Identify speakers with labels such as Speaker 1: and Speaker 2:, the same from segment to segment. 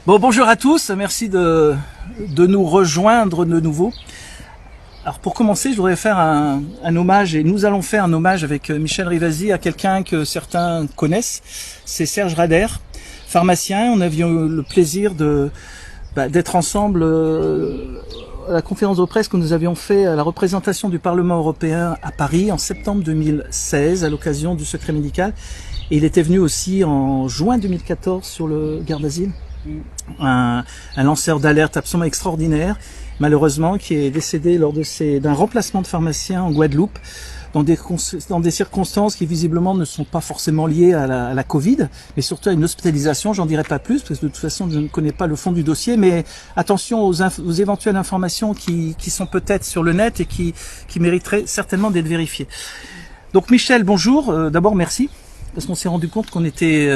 Speaker 1: Bon, bonjour à tous, merci de nous rejoindre de nouveau. Alors pour commencer, je voudrais faire un hommage, et nous allons faire un hommage avec Michel Rivasi à quelqu'un que certains connaissent, c'est Serge Rader, pharmacien. On a eu le plaisir d'être ensemble à la conférence de presse que nous avions fait à la représentation du Parlement européen à Paris en septembre 2016 à l'occasion du secret médical. Et il était venu aussi en juin 2014 sur le garde d'asile, un lanceur d'alerte absolument extraordinaire, malheureusement, qui est décédé lors d'un remplacement de pharmacien en Guadeloupe, dans des circonstances qui visiblement ne sont pas forcément liées à la Covid, mais surtout à une hospitalisation. J'en dirai pas plus, parce que de toute façon, je ne connais pas le fond du dossier, mais attention aux éventuelles informations qui sont peut-être sur le net et qui mériteraient certainement d'être vérifiées. Donc Michel, bonjour. D'abord, merci. Parce qu'on s'est rendu compte qu'on était,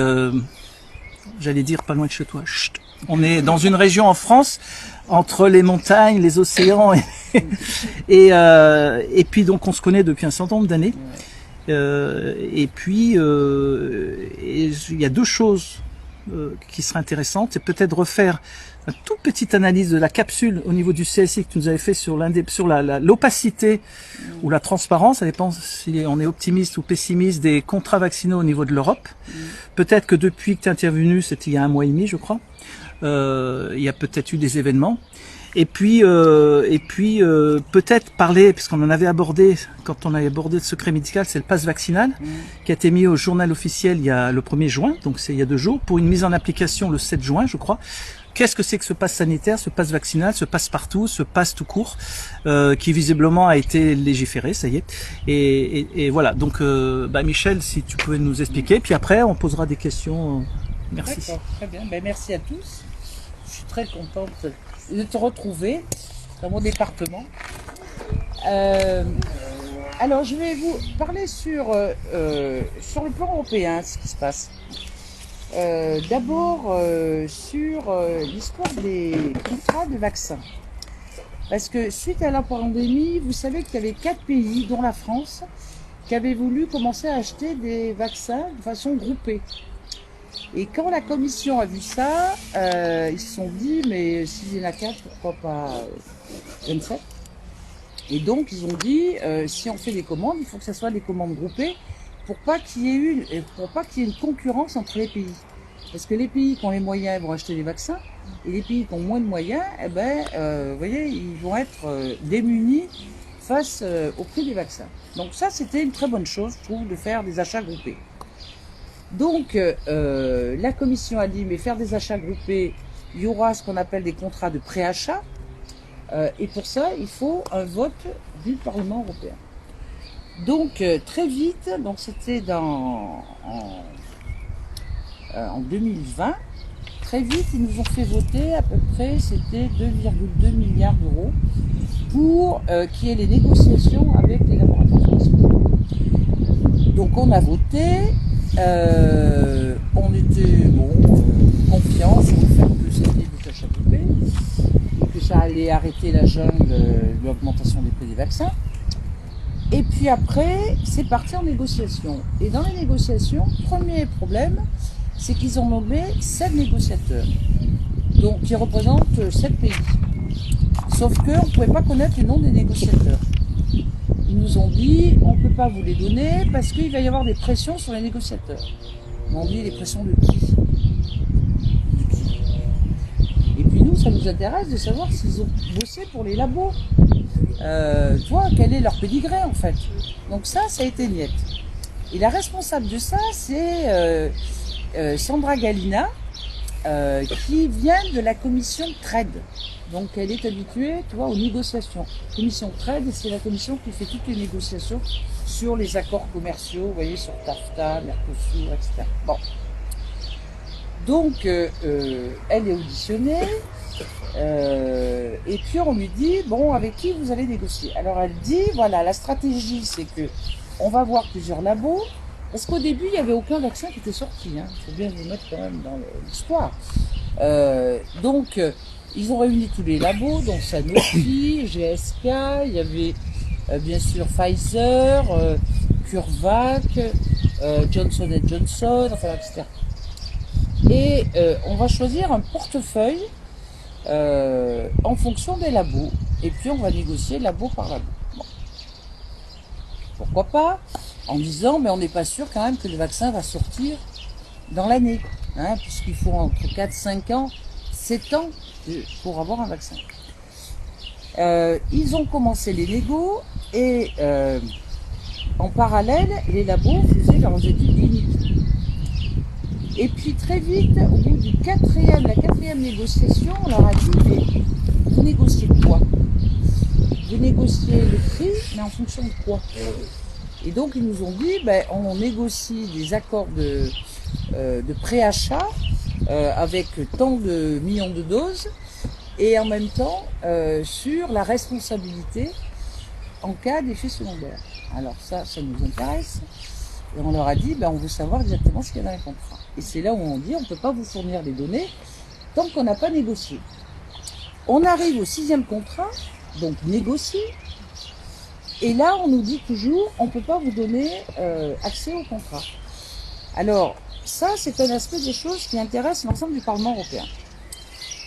Speaker 1: j'allais dire, pas loin de chez toi. Chut. On est dans une région en France, entre les montagnes, les océans, et puis donc on se connaît depuis un certain nombre d'années. Et puis, il y a deux choses qui seraient intéressantes. C'est peut-être refaire une toute petite analyse de la capsule au niveau du CSI que tu nous avais fait sur l'opacité ou la transparence, ça dépend si on est optimiste ou pessimiste, des contrats vaccinaux au niveau de l'Europe. Peut-être que depuis que tu es intervenu, c'était il y a 1 mois et demi, je crois, il y a peut-être eu des événements. Et puis peut-être parler, puisqu'on en avait abordé, quand on avait abordé le secret médical, c'est le pass vaccinal, qui a été mis au journal officiel le 1er juin, donc c'est il y a 2 jours, pour une mise en application le 7 juin, je crois. Qu'est-ce que c'est que ce pass sanitaire, ce pass vaccinal, ce passe partout, ce pass tout court, qui visiblement a été légiféré, ça y est. Et voilà, donc Michel, si tu pouvais nous expliquer, puis après on posera des questions. Merci.
Speaker 2: D'accord, très bien. Merci à tous. Je suis très contente de te retrouver dans mon département. Alors, je vais vous parler sur le plan européen, ce qui se passe. D'abord, sur l'histoire des contrats de vaccins. Parce que suite à la pandémie, vous savez qu'il y avait 4 pays, dont la France, qui avaient voulu commencer à acheter des vaccins de façon groupée. Et quand la commission a vu ça, ils se sont dit, mais s'il y en a 4, pourquoi pas 27 ? Et donc, ils ont dit, si on fait des commandes, il faut que ce soit des commandes groupées pour pas qu'il y ait une concurrence entre les pays. Parce que les pays qui ont les moyens vont acheter des vaccins, et les pays qui ont moins de moyens, vous voyez, ils vont être démunis face au prix des vaccins. Donc ça, c'était une très bonne chose, je trouve, de faire des achats groupés. Donc, la commission a dit, mais faire des achats groupés, il y aura ce qu'on appelle des contrats de préachat, et pour ça, il faut un vote du Parlement européen. Donc, très vite, donc c'était en 2020, très vite, ils nous ont fait voter à peu près, c'était 2,2 milliards d'euros pour qu'il y ait les négociations avec les laboratoires français. Donc, on a voté. On était confiants sur le fait que c'était des achats groupés, que ça allait arrêter la jungle de l'augmentation des prix des vaccins. Et puis après, c'est parti en négociation. Et dans les négociations, premier problème, c'est qu'ils ont nommé 7 négociateurs, donc qui représentent 7 pays. Sauf qu'on ne pouvait pas connaître les noms des négociateurs. Ils nous ont dit, on ne peut pas vous les donner parce qu'il va y avoir des pressions sur les négociateurs. Ils m'ont dit, les pressions de qui ? Et puis nous, ça nous intéresse de savoir s'ils ont bossé pour les labos. Tu vois, quel est leur pédigré en fait. Donc ça a été niette. Et la responsable de ça, c'est Sandra Gallina, qui vient de la commission Trade. Donc elle est habituée, tu vois, aux négociations. Commission Trade, c'est la commission qui fait toutes les négociations sur les accords commerciaux, vous voyez, sur TAFTA, Mercosur, etc. Bon. Donc elle est auditionnée, et puis on lui dit, bon, avec qui vous allez négocier ? Alors elle dit, voilà, la stratégie, c'est que on va voir plusieurs labos, parce qu'au début, il n'y avait aucun vaccin qui était sorti. Il faut bien vous mettre quand même dans l'histoire. Donc, ils ont réuni tous les labos, dont Sanofi, GSK, il y avait bien sûr Pfizer, CureVac, Johnson & Johnson, enfin, etc. Et on va choisir un portefeuille en fonction des labos. Et puis on va négocier labo par labo. Bon. Pourquoi pas, en disant, mais on n'est pas sûr quand même que le vaccin va sortir dans l'année, hein, puisqu'il faut entre 4, 5 ans, 7 ans pour avoir un vaccin. Ils ont commencé les négos et en parallèle, les labos faisaient leurs études cliniques. Et puis très vite, au bout de la quatrième négociation, on leur a dit, mais vous négociez quoi? Vous négociez le prix, mais en fonction de quoi? Et donc ils nous ont dit, ben, on négocie des accords de préachat avec tant de millions de doses, et en même temps sur la responsabilité en cas d'effet secondaire. Alors ça nous intéresse. Et on leur a dit, ben, on veut savoir exactement ce qu'il y a dans les contrats. Et c'est là où on dit, on ne peut pas vous fournir les données tant qu'on n'a pas négocié. On arrive au 6e contrat, donc négocié. Et là, on nous dit toujours, on ne peut pas vous donner accès au contrat. Alors, ça, c'est un aspect des choses qui intéresse l'ensemble du Parlement européen.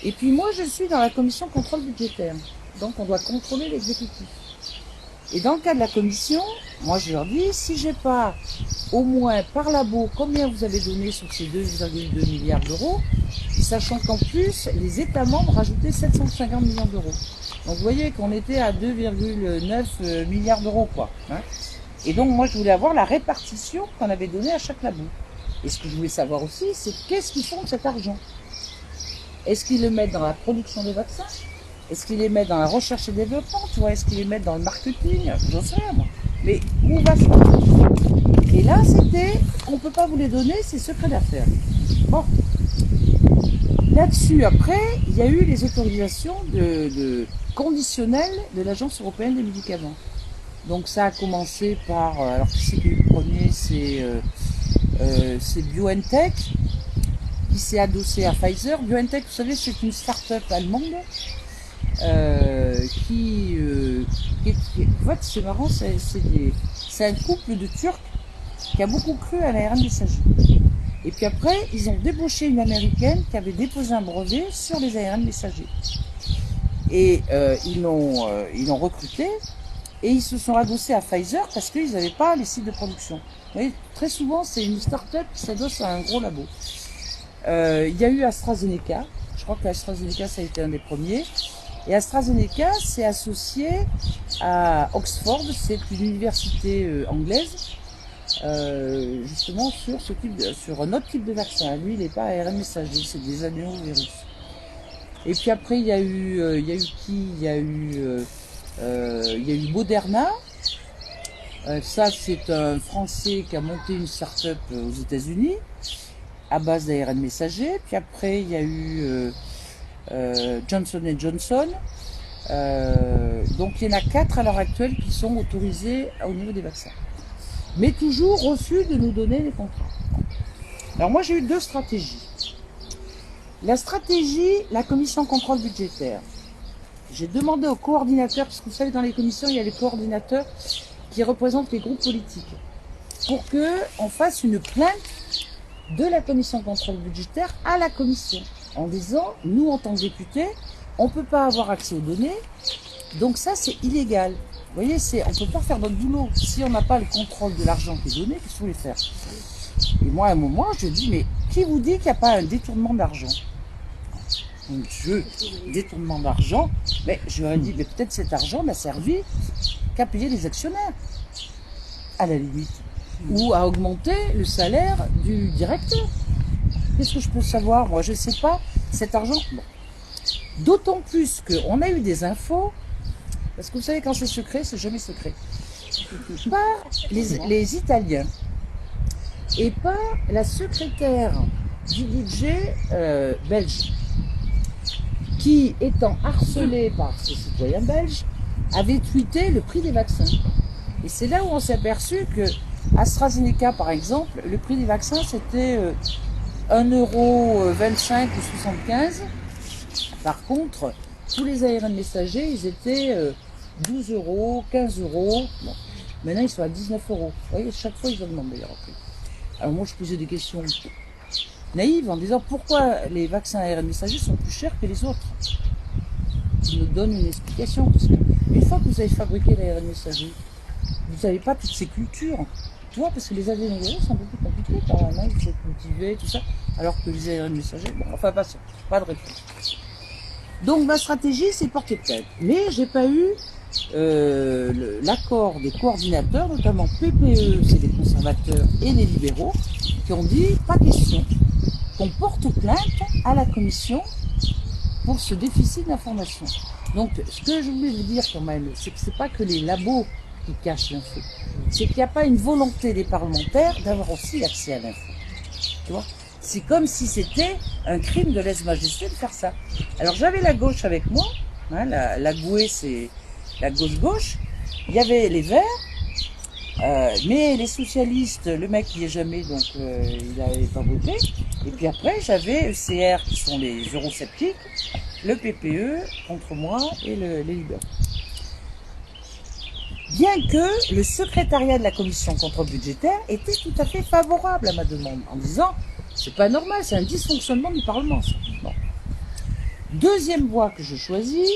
Speaker 2: Et puis moi, je suis dans la commission contrôle budgétaire. Donc, on doit contrôler l'exécutif. Et dans le cas de la commission, moi, je leur dis, si j'ai pas au moins par labo combien vous avez donné sur ces 2,2 milliards d'euros, sachant qu'en plus, les États membres rajoutaient 750 millions d'euros. Donc, vous voyez qu'on était à 2,9 milliards d'euros, quoi. Hein. Et donc, moi, je voulais avoir la répartition qu'on avait donnée à chaque labo. Et ce que je voulais savoir aussi, c'est qu'est-ce qu'ils font de cet argent? Est-ce qu'ils le mettent dans la production des vaccins? Est-ce qu'ils les mettent dans la recherche et développement? Tu vois, est-ce qu'ils les mettent dans le marketing? J'en sais rien, moi. Mais où va ça? Et là, c'était, on ne peut pas vous les donner, c'est secret d'affaires. Bon. Là-dessus, après, il y a eu les autorisations conditionnelles de l'Agence européenne des médicaments. Donc ça a commencé par, alors qui c'est qui est le premier? C'est BioNTech, qui s'est adossé à Pfizer. BioNTech, vous savez, c'est une start-up allemande en fait, c'est marrant, c'est un couple de Turcs qui a beaucoup cru à l'ARN messager. Et puis après, ils ont débauché une américaine qui avait déposé un brevet sur les ARN messagers. Et ils l'ont recruté et ils se sont adossés à Pfizer parce qu'ils n'avaient pas les sites de production. Vous voyez, très souvent, c'est une start-up qui s'adosse à un gros labo. Il y a eu AstraZeneca. Je crois que AstraZeneca, ça a été un des premiers. Et AstraZeneca s'est associé à Oxford, c'est une université anglaise, justement sur un autre type de vaccin. Lui, il n'est pas ARN messager, c'est des adénovirus. Et puis après, il y a eu Moderna. Ça, c'est un Français qui a monté une start-up aux États-Unis à base d'ARN messager. Puis après, il y a eu Johnson & Johnson. Donc il y en a 4 à l'heure actuelle qui sont autorisés au niveau des vaccins. Mais toujours refus de nous donner les contrats. Alors moi j'ai eu 2 stratégies. La stratégie, la commission contrôle budgétaire. J'ai demandé aux coordinateurs, parce que vous savez dans les commissions il y a les coordinateurs qui représentent les groupes politiques, pour qu'on fasse une plainte de la commission contrôle budgétaire à la commission, en disant, nous en tant que députés, on ne peut pas avoir accès aux données, donc ça c'est illégal. Vous voyez, on ne peut pas faire notre boulot. Si on n'a pas le contrôle de l'argent qui est donné, qu'est-ce qu'on va faire? Et moi à un moment, je dis, mais qui vous dit qu'il n'y a pas un détournement d'argent? Mon Dieu, détournement d'argent, mais je leur ai dit, mais peut-être cet argent n'a servi qu'à payer les actionnaires, à la limite, ou à augmenter le salaire du directeur. Qu'est-ce que je peux savoir? Moi, je ne sais pas. Cet argent, bon. D'autant plus qu'on a eu des infos, parce que vous savez, quand c'est secret, c'est jamais secret, par les Italiens et par la secrétaire du budget belge, qui, étant harcelée par ses citoyens belges, avait tweeté le prix des vaccins. Et c'est là où on s'est aperçu que AstraZeneca, par exemple, le prix des vaccins, c'était 1,25 € ou 75. Par contre, tous les ARN messagers, ils étaient 12 €, 15 €. Bon. Maintenant, ils sont à 19 €. Vous voyez, chaque fois, ils augmentent d'ailleurs après. Alors moi, je posais des questions. naïve en disant pourquoi les vaccins ARN messagers sont plus chers que les autres. Ils nous donnent une explication. Parce que une fois que vous avez fabriqué l'ARN messager, vous n'avez pas toutes ces cultures. Tu vois, parce que les adénovirus sont un peu plus compliqués quand même, hein, vous êtes cultivé, tout ça. Alors que les ARN messagers, bon, enfin, pas de réponse. Donc ma stratégie, c'est porter plainte. Mais j'ai pas eu l'accord des coordinateurs, notamment PPE, c'est les conservateurs et les libéraux, qui ont dit pas question qu'on porte plainte à la commission pour ce déficit d'information. Donc ce que je voulais vous dire quand même, c'est que c'est pas que les labos qui cachent l'info, c'est qu'il n'y a pas une volonté des parlementaires d'avoir aussi accès à l'info. Tu vois ? C'est comme si c'était un crime de lèse-majesté de faire ça. Alors j'avais la gauche avec moi, hein, la gouée c'est la gauche-gauche, il y avait les Verts, mais les socialistes, le mec il n'y est jamais, donc il n'avait pas voté. Et puis après j'avais ECR qui sont les eurosceptiques, le PPE contre moi et les libéraux. Bien que le secrétariat de la commission contrôle budgétaire était tout à fait favorable à ma demande, en disant c'est pas normal, c'est un dysfonctionnement du Parlement. Ça. Bon. Deuxième voie que je choisis,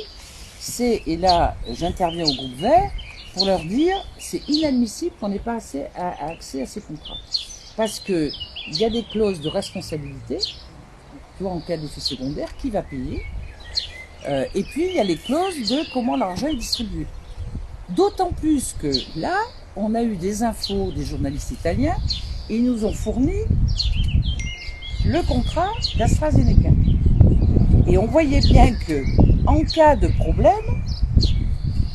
Speaker 2: c'est, et là j'interviens au groupe Vert, pour leur dire c'est inadmissible qu'on n'ait pas accès à ces contrats. Parce que il y a des clauses de responsabilité, tu vois, en cas d'effet secondaire, qui va payer, et puis il y a les clauses de comment l'argent est distribué. D'autant plus que là, on a eu des infos des journalistes italiens, et ils nous ont fourni le contrat d'AstraZeneca. Et on voyait bien que, en cas de problème,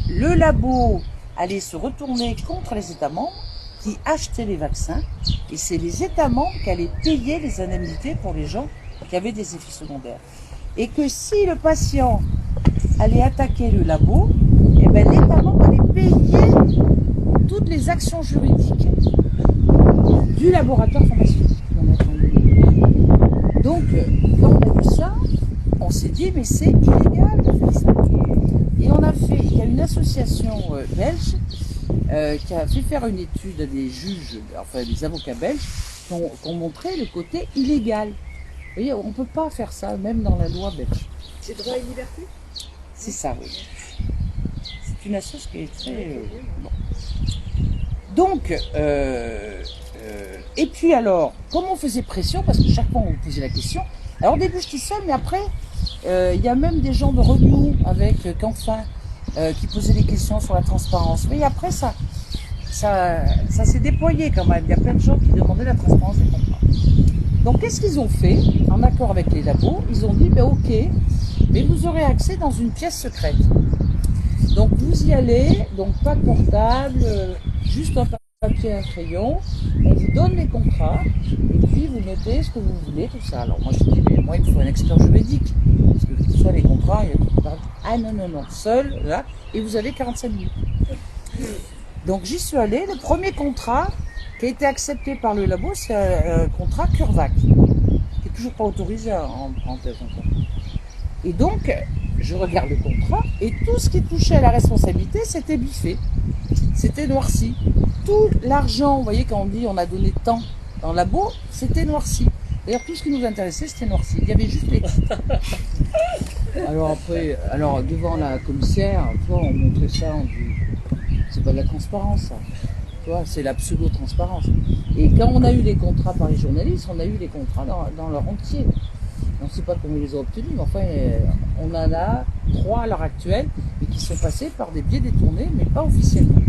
Speaker 2: le labo allait se retourner contre les États membres qui achetaient les vaccins, et c'est les États membres qui allaient payer les indemnités pour les gens qui avaient des effets secondaires. Et que si le patient allait attaquer le labo, eh ben l'État membre allait payer toutes les actions juridiques du laboratoire pharmaceutique. Donc, quand on a vu ça, on s'est dit, mais c'est illégal de faire ça. Et on a fait, il y a une association belge qui a fait faire une étude à des juges, enfin des avocats belges, qui ont montré le côté illégal. Vous voyez, on ne peut pas faire ça, même dans la loi belge.
Speaker 3: C'est droit et liberté?
Speaker 2: C'est ça, oui. C'est une association qui est très... bon. Donc, et puis alors, comme on faisait pression, parce que chaque fois on posait la question, alors au début j'étais seule, mais après, il y a même des gens de Renew avec Canfin qui posaient des questions sur la transparence. Mais après, ça s'est déployé quand même. Il y a plein de gens qui demandaient la transparence des contrats. Donc qu'est-ce qu'ils ont fait, en accord avec les labos? Ils ont dit, ben ok, mais vous aurez accès dans une pièce secrète. Donc vous y allez, donc pas de portable, juste un papier et un crayon, on vous donne les contrats, et puis vous notez ce que vous voulez, tout ça. Alors moi je dis, mais moi il me faut un expert juridique, parce que tout ça, les contrats, il y a tout ça. Ah non, seul, là, et vous avez 45 minutes. Donc j'y suis allée, le premier contrat qui a été accepté par le labo, c'est un contrat CureVac, qui n'est toujours pas autorisé en parenthèse encore. Et donc, je regarde le contrat, et tout ce qui touchait à la responsabilité, c'était biffé. C'était noirci. Tout l'argent, vous voyez, quand on dit on a donné tant dans le labo, c'était noirci. D'ailleurs, tout ce qui nous intéressait, c'était noirci. Il y avait juste les titres. Alors après, devant la commissaire, toi, on montrait ça, on dit, c'est pas de la transparence, ça. Tu vois, c'est la pseudo-transparence. Et quand on a eu les contrats par les journalistes, on a eu les contrats dans leur entier. On ne sait pas comment ils les ont obtenus, mais enfin, on en a 3 à l'heure actuelle, mais qui sont passés par des biais détournés, mais pas officiellement.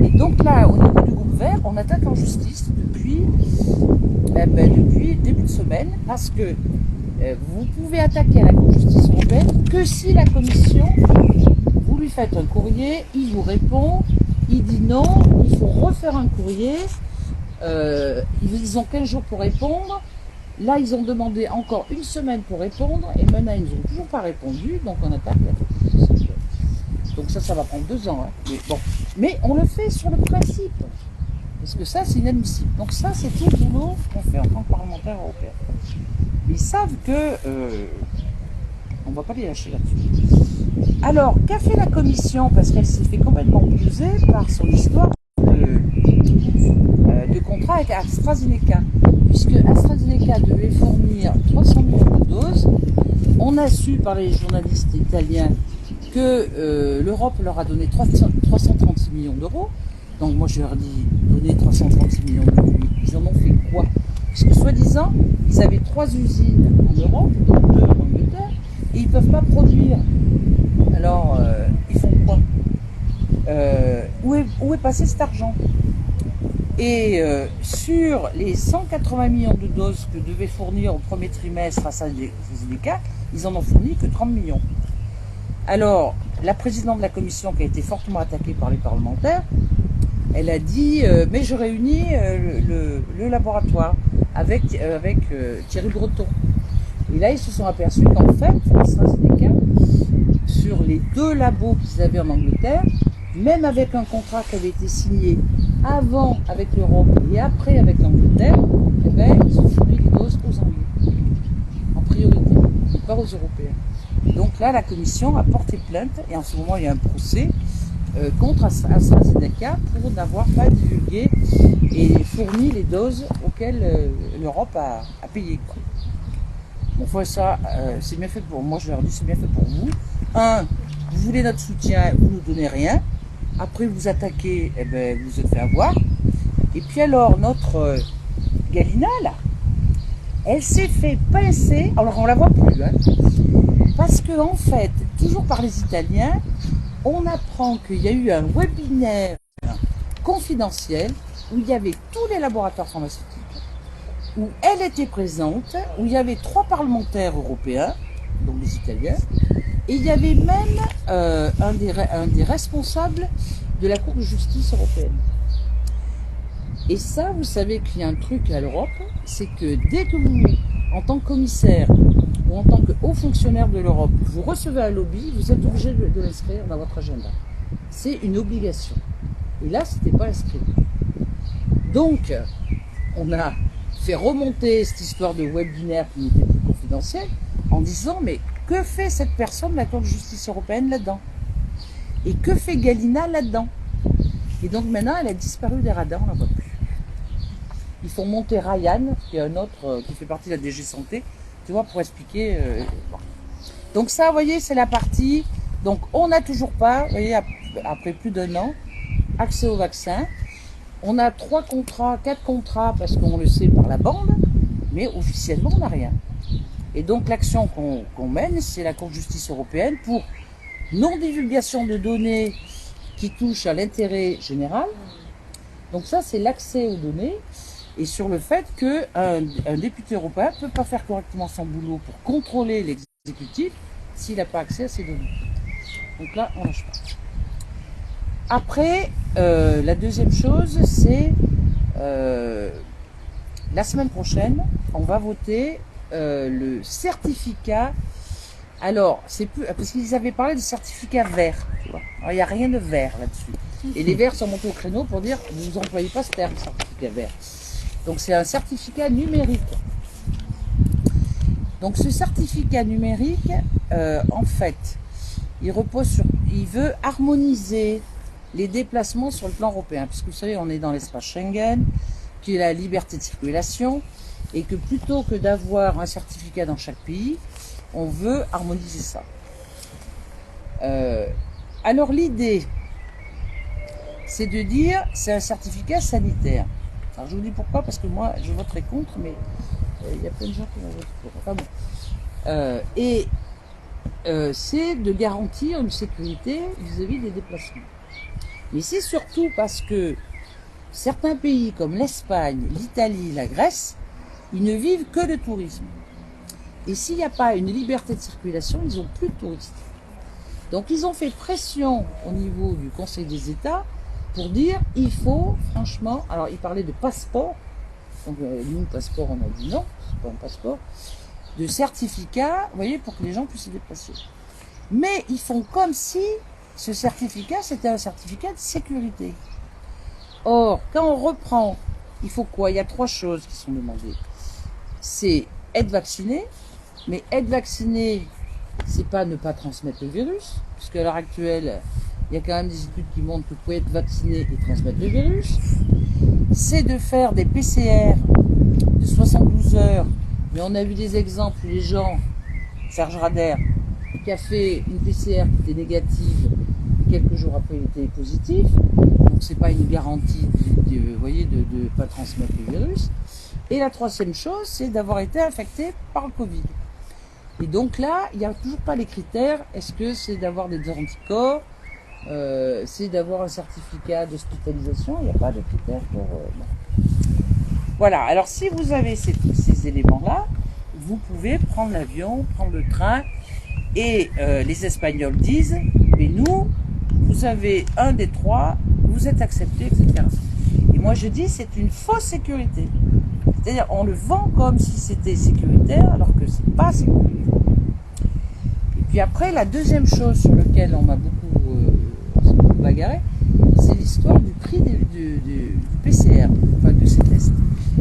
Speaker 2: Et donc là, au niveau du groupe Vert, on attaque en justice depuis début de semaine, parce que vous pouvez attaquer à la Cour de justice européenne que si la commission, vous lui faites un courrier, il vous répond, il dit non, il faut refaire un courrier, ils ont 15 jours pour répondre. Là, ils ont demandé encore 1 semaine pour répondre, et maintenant, ils n'ont toujours pas répondu, donc on attaque la Cour de justice. Donc ça va prendre 2 ans. Hein. Mais, bon. Mais on le fait sur le principe, parce que ça, c'est inadmissible. Donc ça, c'est tout le boulot qu'on fait en tant que parlementaire européen. Mais ils savent que on ne va pas les lâcher là-dessus. Alors, qu'a fait la Commission? Parce qu'elle s'est fait complètement blouser par son histoire de contrat avec AstraZeneca, puisque AstraZeneca devait fournir 300 millions de doses. On a su par les journalistes italiens que l'Europe leur a donné 336 millions d'euros. Donc moi je leur dis, donner 336 millions d'euros, ils en ont fait quoi? Parce que soi-disant, ils avaient 3 usines en Europe, dont 2 en Angleterre, et ils ne peuvent pas produire. Alors, ils font quoi? Où est passé cet argent? Et sur les 180 millions de doses que devait fournir au premier trimestre AstraZeneca, ils en ont fourni que 30 millions. Alors, la présidente de la commission, qui a été fortement attaquée par les parlementaires, elle a dit mais je réunis le laboratoire avec Thierry Breton. Et là, ils se sont aperçus qu'en fait, AstraZeneca, sur les 2 labos qu'ils avaient en Angleterre, même avec un contrat qui avait été signé avant avec l'Europe et après avec l'Angleterre, eh ben, ils ont fourni les doses aux Anglais, en priorité, et pas aux Européens. Donc là, la commission a porté plainte, et en ce moment, il y a un procès contre AstraZeneca pour n'avoir pas divulgué et fourni les doses auxquelles l'Europe a payé. Quoi. Bon, enfin, ça, c'est bien fait pour moi, je leur dis, c'est bien fait pour vous. Vous voulez notre soutien, vous ne nous donnez rien. Après, vous attaquez, eh ben, vous vous êtes fait avoir. Et puis alors, notre Galina, là, elle s'est fait pincer, alors on la voit plus, hein, parce que en fait, toujours par les Italiens, on apprend qu'il y a eu un webinaire confidentiel où il y avait tous les laboratoires pharmaceutiques, où elle était présente, où il y avait 3 parlementaires européens, donc les Italiens, et il y avait même un des responsables de la Cour de justice européenne. Et ça, vous savez qu'il y a un truc à l'Europe, c'est que dès que vous, en tant que commissaire ou en tant que haut fonctionnaire de l'Europe, vous recevez un lobby, vous êtes obligé de l'inscrire dans votre agenda. C'est une obligation. Et là, c'était pas inscrit. Donc, on a fait remonter cette histoire de webinaire qui n'était plus confidentielle en disant, mais que fait cette personne de la Cour de justice européenne là-dedans? Et que fait Galina là-dedans? Et donc maintenant, elle a disparu des radars, on ne la voit plus. Ils font monter Ryan, qui est un autre qui fait partie de la DG Santé, tu vois, pour expliquer. Bon. Donc ça, vous voyez, c'est la partie. Donc on n'a toujours pas, vous voyez, après plus d'1 an, accès au vaccin. On a 3 contrats, 4 contrats, parce qu'on le sait par la bande, mais officiellement, on n'a rien. Et donc l'action qu'on mène, c'est la Cour de justice européenne pour non-divulgation de données qui touchent à l'intérêt général. Donc ça, c'est l'accès aux données. Et sur le fait qu'un député européen ne peut pas faire correctement son boulot pour contrôler l'exécutif s'il n'a pas accès à ces données. Donc là, on ne lâche pas. Après, la deuxième chose, c'est la semaine prochaine, on va voter le certificat. Alors, c'est plus parce qu'ils avaient parlé de certificat vert. Tu vois. Alors, il n'y a rien de vert là-dessus. Et les verts sont montés au créneau pour dire vous n'employez pas ce terme, certificat vert. Donc c'est un certificat numérique. Donc ce certificat numérique, en fait, il veut harmoniser les déplacements sur le plan européen. Puisque vous savez, on est dans l'espace Schengen, qui est la liberté de circulation, et que plutôt que d'avoir un certificat dans chaque pays, on veut harmoniser ça. Alors l'idée, c'est de dire, c'est un certificat sanitaire. Alors je vous dis pourquoi, parce que moi je voterai contre, mais il y a plein de gens qui vont voter pour. Enfin bon. C'est de garantir une sécurité vis-à-vis des déplacements. Mais c'est surtout parce que certains pays comme l'Espagne, l'Italie, la Grèce, ils ne vivent que de tourisme. Et s'il n'y a pas une liberté de circulation, ils n'ont plus de touristes. Donc ils ont fait pression au niveau du Conseil des États pour dire il faut franchement, alors ils parlaient de passeport, donc nous passeport on a dit non, c'est pas un passeport, de certificat, vous voyez, pour que les gens puissent se déplacer. Mais ils font comme si ce certificat c'était un certificat de sécurité. Or, quand on reprend, il faut quoi? Il y a 3 choses qui sont demandées. C'est être vacciné, mais être vacciné, c'est pas ne pas transmettre le virus, puisque à l'heure actuelle, il y a quand même des études qui montrent que vous pouvez être vacciné et transmettre le virus. C'est de faire des PCR de 72 heures. Mais on a vu des exemples où les gens, Serge Rader, qui a fait une PCR qui était négative, et quelques jours après il était positif. Donc c'est pas une garantie vous voyez, de ne pas transmettre le virus. Et la troisième chose, c'est d'avoir été infecté par le Covid. Et donc là, il n'y a toujours pas les critères. Est-ce que c'est d'avoir des anticorps, c'est d'avoir un certificat d'hospitalisation? Il n'y a pas de critères pour... non. Voilà, alors si vous avez ces éléments-là, vous pouvez prendre l'avion, prendre le train, et les Espagnols disent, mais nous, vous avez un des trois, vous êtes acceptés, etc. Et moi je dis, c'est une fausse sécurité. C'est-à-dire, on le vend comme si c'était sécuritaire, alors que c'est pas sécuritaire. Et puis après, la deuxième chose sur laquelle on s'est beaucoup bagarré, c'est l'histoire du prix du PCR, enfin de ces tests.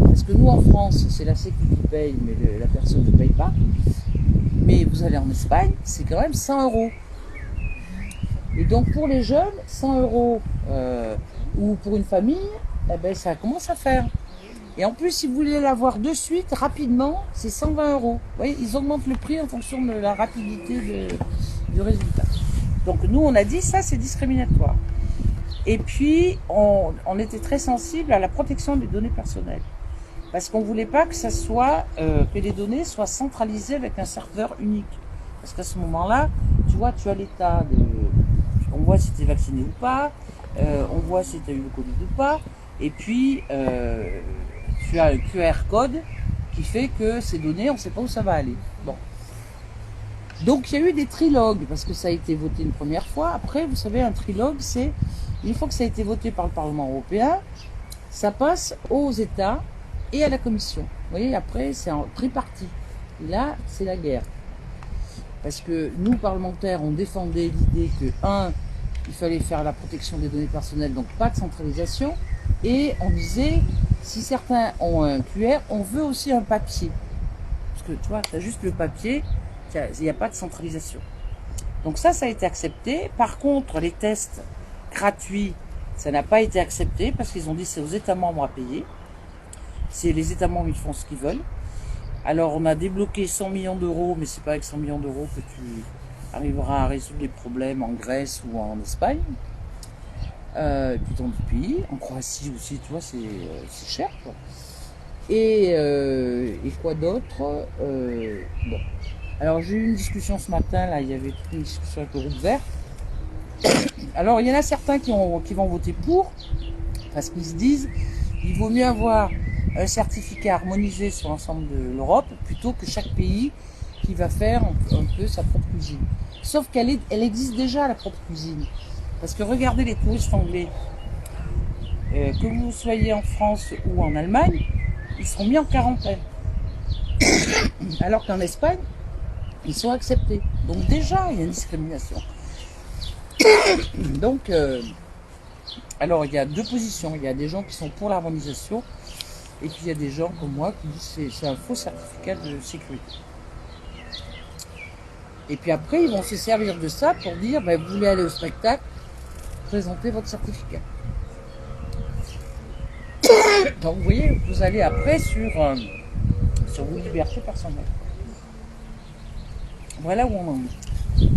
Speaker 2: Parce que nous, en France, c'est la Sécu qui paye, mais la personne ne paye pas. Mais vous allez en Espagne, c'est quand même 100 €. Et donc, pour les jeunes, 100 €, ou pour une famille, eh ben, ça commence à faire. Et en plus, si vous voulez l'avoir de suite, rapidement, c'est 120 €. Vous voyez, ils augmentent le prix en fonction de la rapidité du résultat. Donc nous, on a dit, ça, c'est discriminatoire. Et puis, on était très sensible à la protection des données personnelles. Parce qu'on ne voulait pas que ça soit, que les données soient centralisées avec un serveur unique. Parce qu'à ce moment-là, tu vois, tu as l'état de... On voit si tu es vacciné ou pas, on voit si tu as eu le Covid ou pas, et puis tu as un QR code qui fait que ces données, on ne sait pas où ça va aller. Bon. Donc il y a eu des trilogues, parce que ça a été voté une première fois. Après, vous savez, un trilogue, c'est, une fois que ça a été voté par le Parlement européen, ça passe aux États et à la Commission. Vous voyez, après, c'est en tripartite. Et là, c'est la guerre. Parce que nous, parlementaires, on défendait l'idée que, il fallait faire la protection des données personnelles, donc pas de centralisation. Et on disait, si certains ont un QR, on veut aussi un papier. Parce que, tu vois, tu as juste le papier, il n'y a pas de centralisation. Donc ça a été accepté. Par contre, les tests gratuits, ça n'a pas été accepté parce qu'ils ont dit c'est aux États membres à payer. C'est les États membres, ils font ce qu'ils veulent. Alors on a débloqué 100 millions d'euros, mais c'est pas avec 100 millions d'euros que tu arriveras à résoudre les problèmes en Grèce ou en Espagne. Puis dans d'autres pays, en Croatie aussi, tu vois, c'est cher, quoi. Et quoi d'autre bon. Alors j'ai eu une discussion ce matin, là, il y avait toute une discussion avec le groupe vert. Alors il y en a certains qui vont voter pour, parce qu'ils se disent, il vaut mieux avoir un certificat harmonisé sur l'ensemble de l'Europe, plutôt que chaque pays qui va faire un peu sa propre cuisine. Sauf qu'elle existe déjà, la propre cuisine. Parce que regardez les touristes anglais, que vous soyez en France ou en Allemagne, ils seront mis en quarantaine. Alors qu'en Espagne, ils sont acceptés. Donc déjà, il y a une discrimination. Donc, alors il y a deux positions. Il y a des gens qui sont pour l'harmonisation, et puis il y a des gens comme moi qui disent que c'est un faux certificat de sécurité. Et puis après, ils vont se servir de ça pour dire, ben, vous voulez aller au spectacle, présentez votre certificat. Donc vous voyez, vous allez après sur vos libertés personnelles. Voilà où on en est.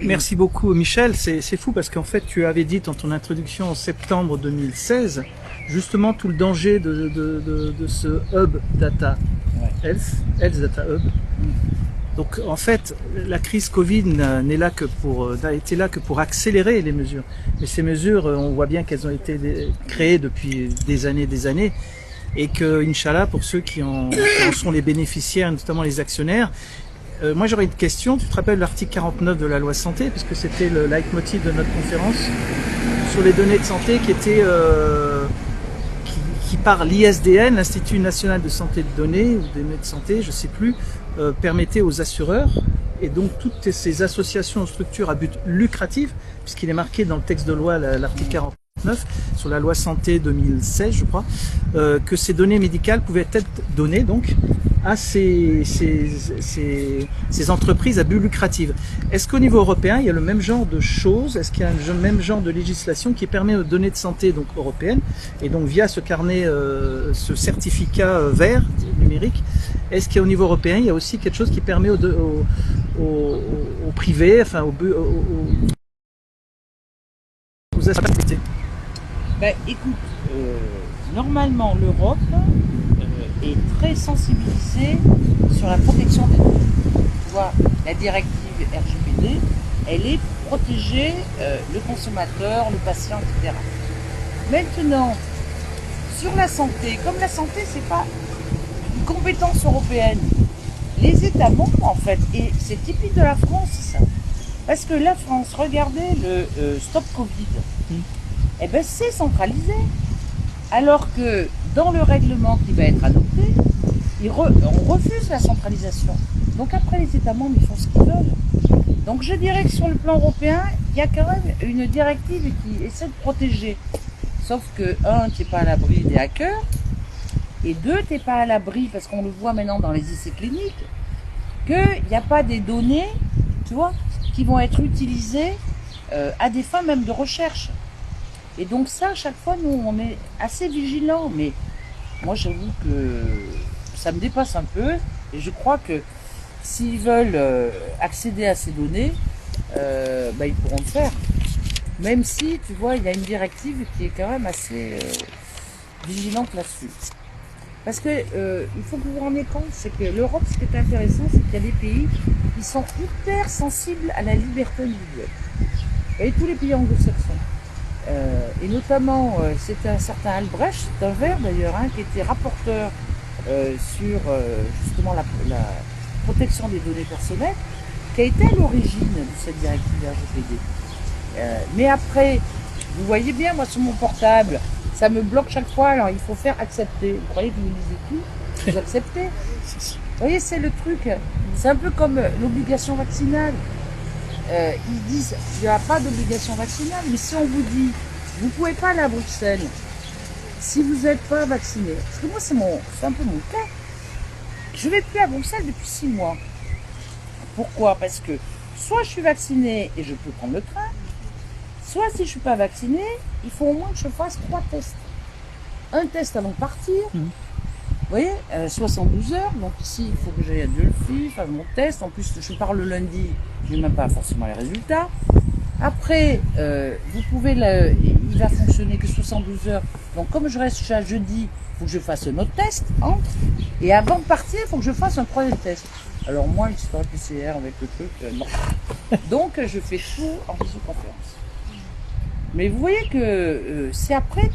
Speaker 1: Merci beaucoup Michel, c'est fou parce qu'en fait tu avais dit dans ton introduction en septembre 2016 justement tout le danger de ce hub data, ouais. Health Data Hub. Donc en fait la crise Covid n'a été là que pour accélérer les mesures. Mais ces mesures, on voit bien qu'elles ont été créées depuis des années et que Inch'Allah pour ceux qui en sont les bénéficiaires, notamment les actionnaires. Moi j'aurais une question, tu te rappelles l'article 49 de la loi santé, puisque c'était le leitmotiv de notre conférence sur les données de santé qui était qui par l'ISDN, l'Institut National de Santé de Données, ou des données de santé, je sais plus, permettait aux assureurs, et donc toutes ces associations ou structures à but lucratif, puisqu'il est marqué dans le texte de loi l'article 49, 49, sur la loi santé 2016, je crois, que ces données médicales pouvaient être données donc à ces entreprises à but lucratif. Est-ce qu'au niveau européen, il y a le même genre de choses? Est-ce qu'il y a le même genre de législation qui permet aux données de santé donc européennes, et donc via ce carnet, ce certificat vert numérique, est-ce qu'au niveau européen, il y a aussi quelque chose qui permet au privé, enfin aux activités?
Speaker 2: Ben, écoute, normalement l'Europe est très sensibilisée sur la protection des données. Tu vois, la directive RGPD, elle est pour protéger le consommateur, le patient, etc. Maintenant, sur la santé, comme la santé, c'est pas une compétence européenne, les États membres, en fait, et c'est typique de la France, ça. Parce que la France, regardez le Stop Covid, eh ben c'est centralisé. Alors que dans le règlement qui va être adopté, on refuse la centralisation. Donc après, les États membres, ils font ce qu'ils veulent. Donc je dirais que sur le plan européen, il y a quand même une directive qui essaie de protéger. Sauf que, un, tu n'es pas à l'abri des hackers, et deux, tu n'es pas à l'abri, parce qu'on le voit maintenant dans les essais cliniques, qu'il n'y a pas des données, tu vois, qui vont être utilisées à des fins même de recherche. Et donc ça, à chaque fois, nous, on est assez vigilants. Mais moi, j'avoue que ça me dépasse un peu. Et je crois que s'ils veulent accéder à ces données, ils pourront le faire. Même si, tu vois, il y a une directive qui est quand même assez vigilante là-dessus. Parce que il faut que vous vous rendiez compte, c'est que l'Europe, ce qui est intéressant, c'est qu'il y a des pays qui sont hyper sensibles à la liberté individuelle. Et tous les pays anglo-saxons. Et notamment, c'était un certain Albrecht, c'est un Vert d'ailleurs, qui était rapporteur sur justement la protection des données personnelles, qui a été à l'origine de cette directive RGPD. Mais après, vous voyez bien, moi sur mon portable, ça me bloque chaque fois, alors il faut faire accepter. Vous croyez que vous lisez tout? Vous acceptez? Vous voyez, c'est le truc. C'est un peu comme l'obligation vaccinale. Ils disent qu'il n'y a pas d'obligation vaccinale, mais si on vous dit vous ne pouvez pas aller à Bruxelles si vous n'êtes pas vacciné, parce que moi c'est un peu mon cas, je ne vais plus à Bruxelles depuis 6 mois. Pourquoi? Parce que soit je suis vacciné et je peux prendre le train, soit si je ne suis pas vacciné, il faut au moins que je fasse 3 tests. Un test avant de partir, vous voyez, 72 heures, donc ici il faut que j'aille à Delphi, faire mon test, en plus je pars le lundi, je n'ai même pas forcément les résultats. Après, vous pouvez, il va fonctionner que 72 heures, donc comme je reste jusqu'à jeudi, il faut que je fasse un autre test, entre, et avant de partir, il faut que je fasse un 3e test. Alors moi, l'histoire PCR avec le truc, non. Donc je fais tout en visioconférence. Mais vous voyez que c'est après,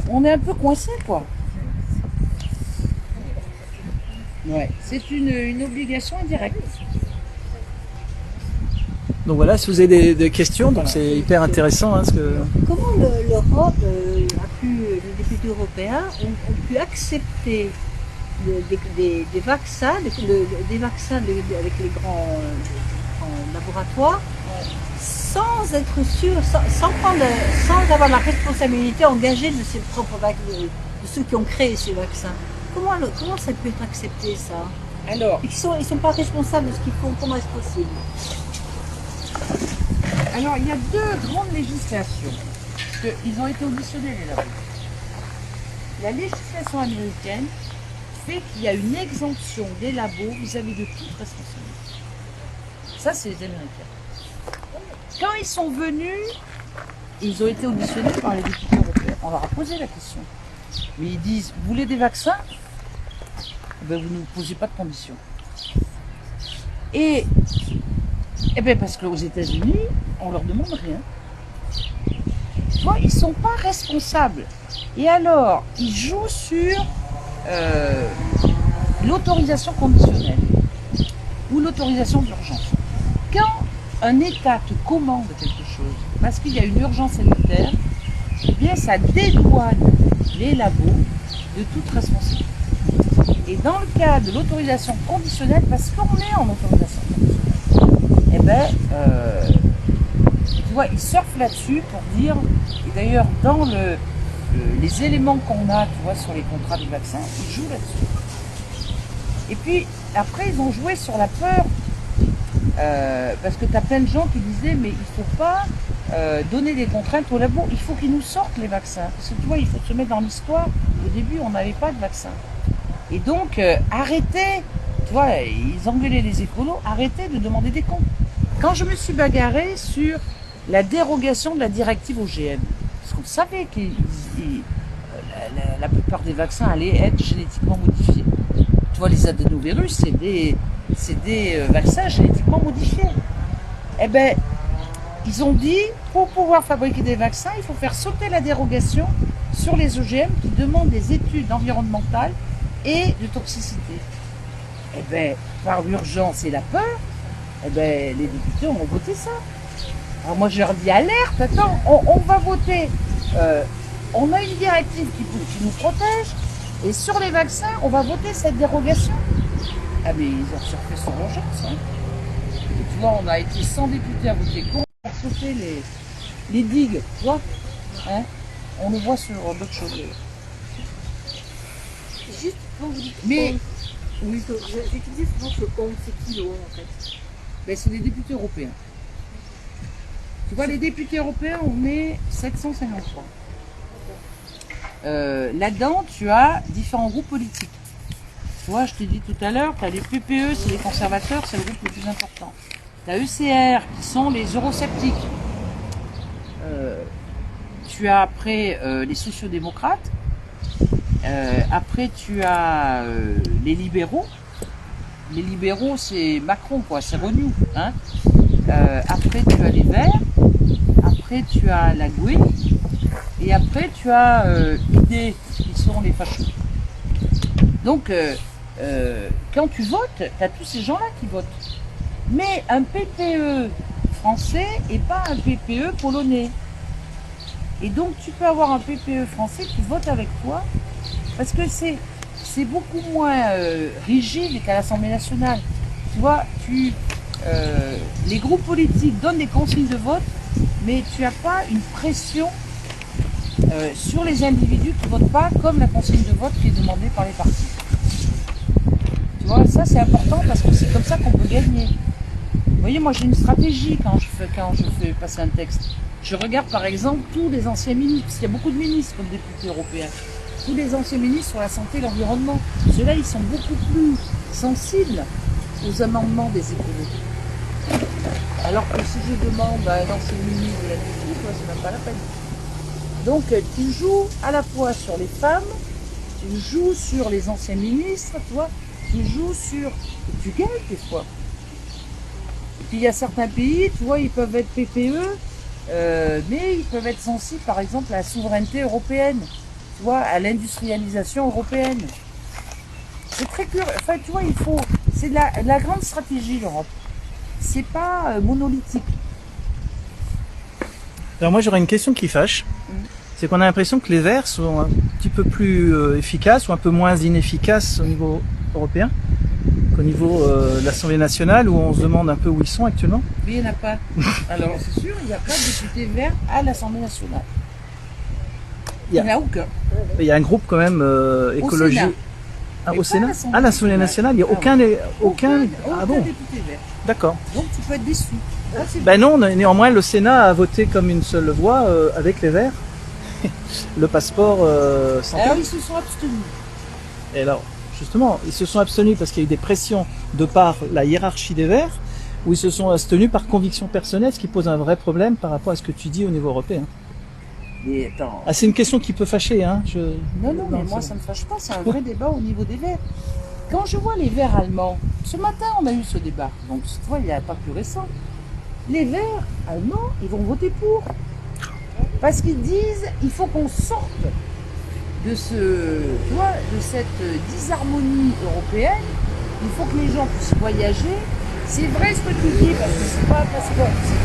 Speaker 2: on est un peu coincé, quoi. Ouais, c'est une obligation indirecte.
Speaker 1: Donc voilà, si vous avez des questions, donc c'est hyper intéressant.
Speaker 3: Comment l'Europe les députés européens ont pu accepter des vaccins, des vaccins avec les grands laboratoires, sans être sûr, sans avoir la responsabilité engagée de ses propres vaccins, de ceux qui ont créé ces vaccins. Comment ça peut être accepté, ça?
Speaker 2: Alors,
Speaker 3: ils sont pas responsables de ce qu'ils font. Comment est-ce possible?
Speaker 2: Alors, il y a 2 grandes législations. Ils ont été auditionnés, les labos. La législation américaine fait qu'il y a une exemption des labos vis-à-vis de toute responsabilité. Ça, c'est les Américains. Quand ils sont venus, ils ont été auditionnés par les députés européens. On leur a posé la question. Mais ils disent, vous voulez des vaccins? Ben, vous ne nous posez pas de conditions. Et bien parce qu'aux États-Unis, on leur demande rien. Tu vois, ils ne sont pas responsables. Et alors, ils jouent sur l'autorisation conditionnelle ou l'autorisation d'urgence. Quand un État te commande quelque chose, parce qu'il y a une urgence sanitaire, eh bien ça dédouane les labos de toute responsabilité. Et dans le cas de l'autorisation conditionnelle, parce qu'on est en autorisation conditionnelle, eh bien, tu vois, ils surfent là-dessus pour dire, et d'ailleurs dans les éléments qu'on a, tu vois, sur les contrats de vaccins, ils jouent là-dessus. Et puis après, ils ont joué sur la peur, parce que tu as plein de gens qui disaient, mais il ne faut pas donner des contraintes au labo, il faut qu'ils nous sortent les vaccins. Parce que tu vois, il faut se mettre dans l'histoire. Au début, on n'avait pas de vaccin. Et donc, arrêtez, tu vois, ils engueulaient les écolos, arrêtez de demander des comptes. Quand je me suis bagarrée sur la dérogation de la directive OGM, parce qu'on savait que la plupart des vaccins allaient être génétiquement modifiés. Tu vois, les adénovirus, c'est des vaccins génétiquement modifiés. Eh ben, ils ont dit, pour pouvoir fabriquer des vaccins, il faut faire sauter la dérogation sur les OGM qui demandent des études environnementales et de toxicité. Eh bien, par l'urgence et la peur, eh ben, les députés ont voté ça. Alors moi, je leur dis alerte, attends, on va voter. On a une directive qui nous protège, et sur les vaccins, on va voter cette dérogation. Ah mais ils ont surfait sur l'urgence. Hein. Et tu vois, on a été 100 députés à voter contre pour sauter les digues, tu vois. Hein, on le voit sur d'autres choses.
Speaker 3: Juste quand vous dites
Speaker 2: Mais
Speaker 3: oui, j'utilisais souvent ce compte, c'est kilos en fait.
Speaker 2: Ben, c'est les députés européens. Tu vois, les députés européens, on est 753. Là-dedans, tu as différents groupes politiques. Tu vois, je t'ai dit tout à l'heure, tu as les PPE, c'est les conservateurs, c'est le groupe le plus important. Tu as ECR, qui sont les eurosceptiques. Tu as après les sociodémocrates. Après, tu as les libéraux. Les libéraux, c'est Macron, quoi, c'est Renew. Hein. Après, tu as les Verts. Après, tu as la GUE. Et après, tu as ID, qui sont les fachos. Donc, quand tu votes, tu as tous ces gens-là qui votent. Mais un PPE français et pas un PPE polonais. Et donc, tu peux avoir un PPE français qui vote avec toi, parce que c'est beaucoup moins rigide qu'à l'Assemblée nationale. Tu vois, les groupes politiques donnent des consignes de vote, mais tu n'as pas une pression sur les individus qui ne votent pas, comme la consigne de vote qui est demandée par les partis. Tu vois, ça c'est important parce que c'est comme ça qu'on peut gagner. Vous voyez, moi j'ai une stratégie quand je fais passer un texte. Je regarde par exemple tous les anciens ministres, parce qu'il y a beaucoup de ministres comme députés européens. Tous les anciens ministres sur la santé et l'environnement. Ceux-là, ils sont beaucoup plus sensibles aux amendements des écolos. Alors que si je demande à un ancien ministre de l'agriculture, c'est même pas la peine. Donc tu joues à la fois sur les femmes, tu joues sur les anciens ministres, tu vois, tu joues sur... Et tu gagnes des fois. Et puis il y a certains pays, tu vois, ils peuvent être PPE, mais ils peuvent être sensibles par exemple à la souveraineté européenne. Tu vois, à l'industrialisation européenne. C'est très curieux. Enfin, tu vois, c'est de la grande stratégie, l'Europe. C'est pas monolithique.
Speaker 1: Alors moi, j'aurais une question qui fâche. C'est qu'on a l'impression que les Verts sont un petit peu plus efficaces ou un peu moins inefficaces au niveau européen qu'au niveau de l'Assemblée nationale, où on se demande un peu où ils sont actuellement.
Speaker 2: Mais il n'y en a pas. Alors, c'est sûr, il n'y a pas de députés verts à l'Assemblée nationale. Il n'y en a aucun.
Speaker 1: Il y a un groupe quand même écologie. Au Sénat. À l'Assemblée nationale, il n'y a aucun ah bon,
Speaker 2: député vert.
Speaker 1: D'accord.
Speaker 2: Donc tu peux être déçu.
Speaker 1: Ben non, néanmoins, le Sénat a voté comme une seule voix avec les Verts le passeport santé.
Speaker 2: Alors ils se sont abstenus.
Speaker 1: Et alors, justement, ils se sont abstenus parce qu'il y a eu des pressions de par la hiérarchie des Verts, ou ils se sont abstenus par conviction personnelle, ce qui pose un vrai problème par rapport à ce que tu dis au niveau européen.
Speaker 2: Mais attends.
Speaker 1: Ah, c'est une question qui peut fâcher, hein.
Speaker 2: Non, mais moi ça ne me fâche pas, c'est un vrai débat au niveau des Verts. Quand je vois les Verts allemands, ce matin on a eu ce débat, donc tu vois, il n'y a pas plus récent. Les Verts allemands, ils vont voter pour. Parce qu'ils disent il faut qu'on sorte de cette disharmonie européenne. Il faut que les gens puissent voyager. C'est vrai ce que tu dis, parce que c'est pas un passeport, c'est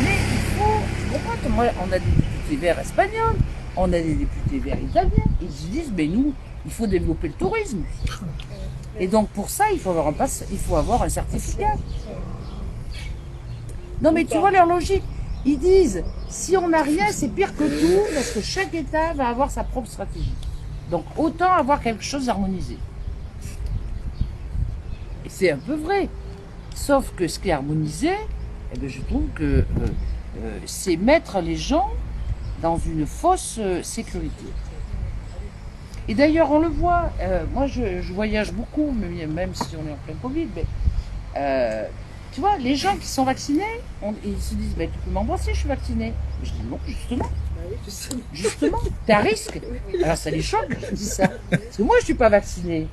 Speaker 2: mais il faut. Tu comprends, moi, on a des députés verts espagnols, on a des députés verts italiens. Ils se disent mais nous, il faut développer le tourisme. Et donc pour ça, il faut avoir un certificat. Non, mais tu vois leur logique. Ils disent, si on n'a rien, c'est pire que tout, parce que chaque État va avoir sa propre stratégie. Donc, autant avoir quelque chose d'harmonisé. Et c'est un peu vrai. Sauf que ce qui est harmonisé, eh bien, je trouve que c'est mettre les gens dans une fausse sécurité. Et d'ailleurs, on le voit, moi je voyage beaucoup, même si on est en plein Covid, mais tu vois, les gens qui sont vaccinés, ils se disent, tu peux m'embrasser, je suis vacciné. Mais je dis non, justement, t'es à risque. Alors ça les choque, je dis ça. Parce que moi je suis pas vacciné.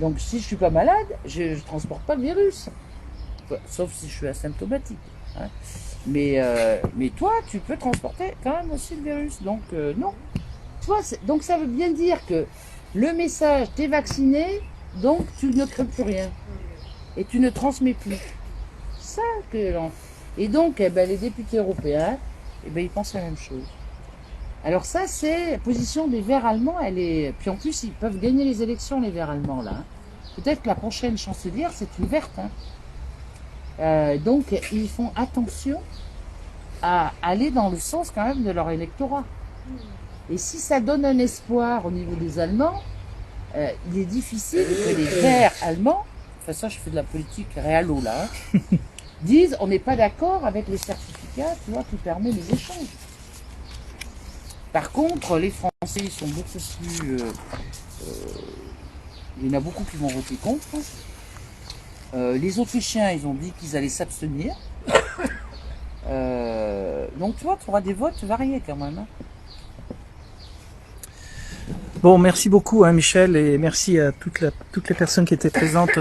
Speaker 2: Donc si je suis pas malade, je transporte pas le virus. Sauf si je suis asymptomatique. Hein. Mais toi, tu peux transporter quand même aussi le virus. Donc non. Tu vois, donc ça veut bien dire que le message, t'es vacciné, donc tu ne crées plus rien. Et tu ne transmets plus. Ça que Et donc, les députés européens, ils pensent la même chose. Alors ça, c'est la position des Verts allemands. Puis en plus, ils peuvent gagner les élections, les Verts allemands, là. Peut-être que la prochaine chancelière, c'est une verte. Hein. Donc, ils font attention à aller dans le sens quand même de leur électorat. Et si ça donne un espoir au niveau des Allemands, il est difficile que les Verts allemands, enfin ça je fais de la politique réalo là, disent on n'est pas d'accord avec les certificats, tu vois, qui permet les échanges. Par contre, les Français ils sont beaucoup plus... il y en a beaucoup qui vont voter contre. Les Autrichiens, ils ont dit qu'ils allaient s'abstenir. Donc tu vois, tu auras des votes variés quand même. Hein.
Speaker 1: Bon, merci beaucoup Michel et merci à toutes les personnes qui étaient présentes.